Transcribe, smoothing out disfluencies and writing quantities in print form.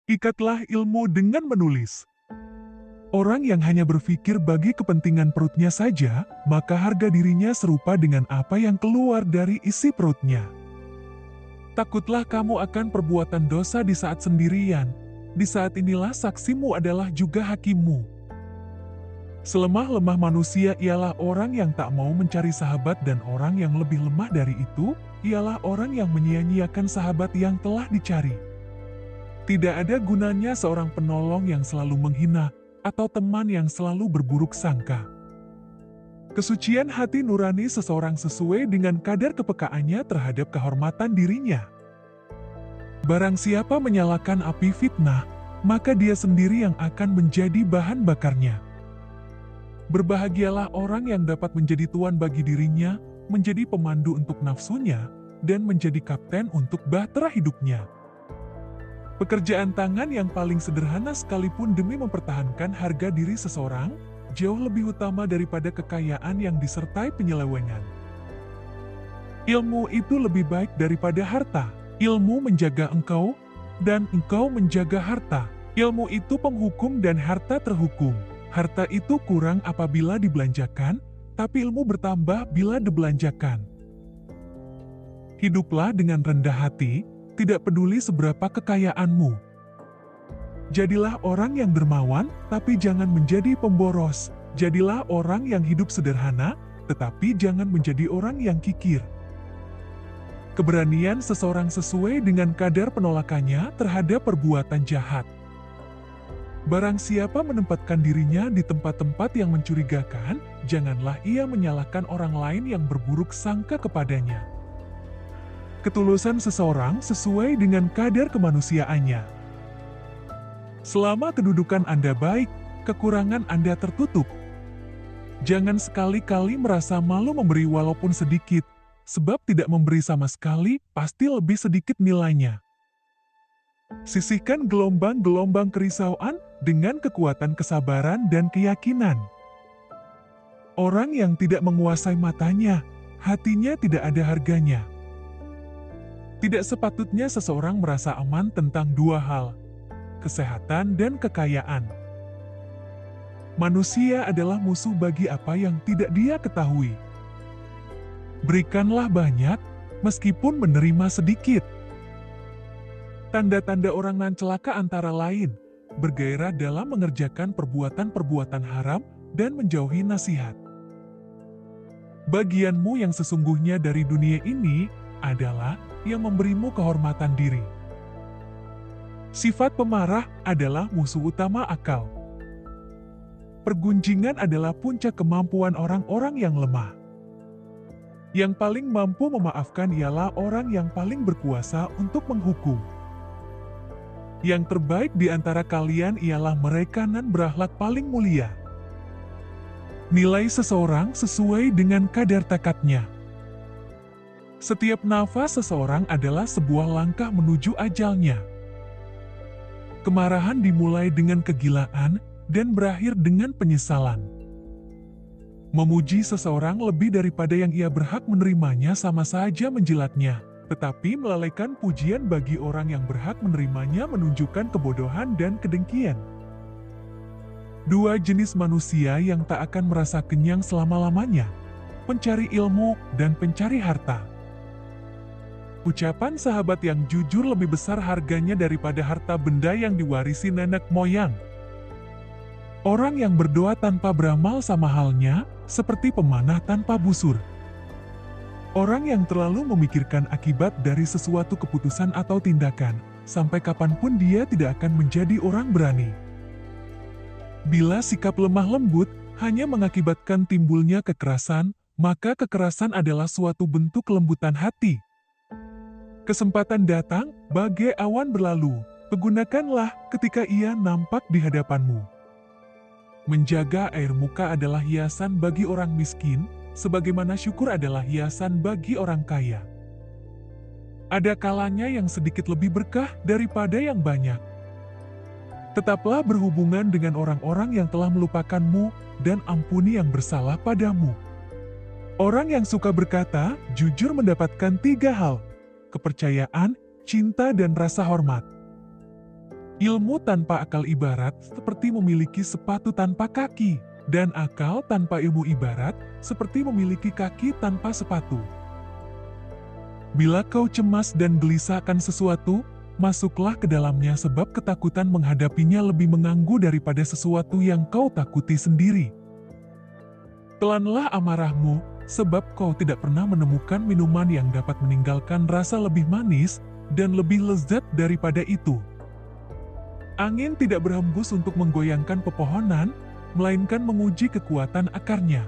Ikatlah ilmu dengan menulis. Orang yang hanya berpikir bagi kepentingan perutnya saja, maka harga dirinya serupa dengan apa yang keluar dari isi perutnya. Takutlah kamu akan perbuatan dosa di saat sendirian. Di saat inilah saksimu adalah juga hakimmu. Selemah-lemah manusia ialah orang yang tak mau mencari sahabat, dan orang yang lebih lemah dari itu, ialah orang yang menyia-nyiakan sahabat yang telah dicari. Tidak ada gunanya seorang penolong yang selalu menghina, atau teman yang selalu berburuk sangka. Kesucian hati nurani seseorang sesuai dengan kadar kepekaannya terhadap kehormatan dirinya. Barang siapa menyalakan api fitnah, maka dia sendiri yang akan menjadi bahan bakarnya. Berbahagialah orang yang dapat menjadi tuan bagi dirinya, menjadi pemandu untuk nafsunya, dan menjadi kapten untuk bahtera hidupnya. Pekerjaan tangan yang paling sederhana sekalipun demi mempertahankan harga diri seseorang, jauh lebih utama daripada kekayaan yang disertai penyelewengan. Ilmu itu lebih baik daripada harta. Ilmu menjaga engkau, dan engkau menjaga harta. Ilmu itu penghukum dan harta terhukum. Harta itu kurang apabila dibelanjakan, tapi ilmu bertambah bila dibelanjakan. Hiduplah dengan rendah hati, tidak peduli seberapa kekayaanmu. Jadilah orang yang dermawan, tapi jangan menjadi pemboros. Jadilah orang yang hidup sederhana, tetapi jangan menjadi orang yang kikir. Keberanian seseorang sesuai dengan kadar penolakannya terhadap perbuatan jahat. Barang siapa menempatkan dirinya di tempat-tempat yang mencurigakan, janganlah ia menyalahkan orang lain yang berburuk sangka kepadanya. Ketulusan seseorang sesuai dengan kadar kemanusiaannya. Selama kedudukan Anda baik, kekurangan Anda tertutup. Jangan sekali-kali merasa malu memberi walaupun sedikit, sebab tidak memberi sama sekali pasti lebih sedikit nilainya. Sisihkan gelombang-gelombang kerisauan dengan kekuatan kesabaran dan keyakinan. Orang yang tidak menguasai matanya, hatinya tidak ada harganya. Tidak sepatutnya seseorang merasa aman tentang dua hal, kesehatan dan kekayaan. Manusia adalah musuh bagi apa yang tidak dia ketahui. Berikanlah banyak, meskipun menerima sedikit. Tanda-tanda orang nan celaka antara lain, bergairah dalam mengerjakan perbuatan-perbuatan haram dan menjauhi nasihat. Bagianmu yang sesungguhnya dari dunia ini adalah yang memberimu kehormatan diri. Sifat pemarah adalah musuh utama akal. Pergunjingan adalah puncak kemampuan orang-orang yang lemah. Yang paling mampu memaafkan ialah orang yang paling berkuasa untuk menghukum. Yang terbaik di antara kalian ialah mereka nan berakhlak paling mulia. Nilai seseorang sesuai dengan kadar tekadnya. Setiap nafas seseorang adalah sebuah langkah menuju ajalnya. Kemarahan dimulai dengan kegilaan dan berakhir dengan penyesalan. Memuji seseorang lebih daripada yang ia berhak menerimanya sama saja menjilatnya, tetapi melalaikan pujian bagi orang yang berhak menerimanya menunjukkan kebodohan dan kedengkian. Dua jenis manusia yang tak akan merasa kenyang selama-lamanya, pencari ilmu dan pencari harta. Ucapan sahabat yang jujur lebih besar harganya daripada harta benda yang diwarisi nenek moyang. Orang yang berdoa tanpa beramal sama halnya, seperti pemanah tanpa busur. Orang yang terlalu memikirkan akibat dari sesuatu keputusan atau tindakan, sampai kapanpun dia tidak akan menjadi orang berani. Bila sikap lemah lembut hanya mengakibatkan timbulnya kekerasan, maka kekerasan adalah suatu bentuk kelembutan hati. Kesempatan datang, bagai awan berlalu, pergunakanlah ketika ia nampak di hadapanmu. Menjaga air muka adalah hiasan bagi orang miskin, sebagaimana syukur adalah hiasan bagi orang kaya. Ada kalanya yang sedikit lebih berkah daripada yang banyak. Tetaplah berhubungan dengan orang-orang yang telah melupakanmu, dan ampuni yang bersalah padamu. Orang yang suka berkata, jujur mendapatkan 3 hal: kepercayaan, cinta dan rasa hormat. Ilmu tanpa akal ibarat seperti memiliki sepatu tanpa kaki, dan akal tanpa ilmu ibarat seperti memiliki kaki tanpa sepatu. Bila kau cemas dan gelisah akan sesuatu, masuklah ke dalamnya sebab ketakutan menghadapinya lebih mengganggu daripada sesuatu yang kau takuti sendiri. Telanlah amarahmu, sebab kau tidak pernah menemukan minuman yang dapat meninggalkan rasa lebih manis dan lebih lezat daripada itu. Angin tidak berhembus untuk menggoyangkan pepohonan, melainkan menguji kekuatan akarnya.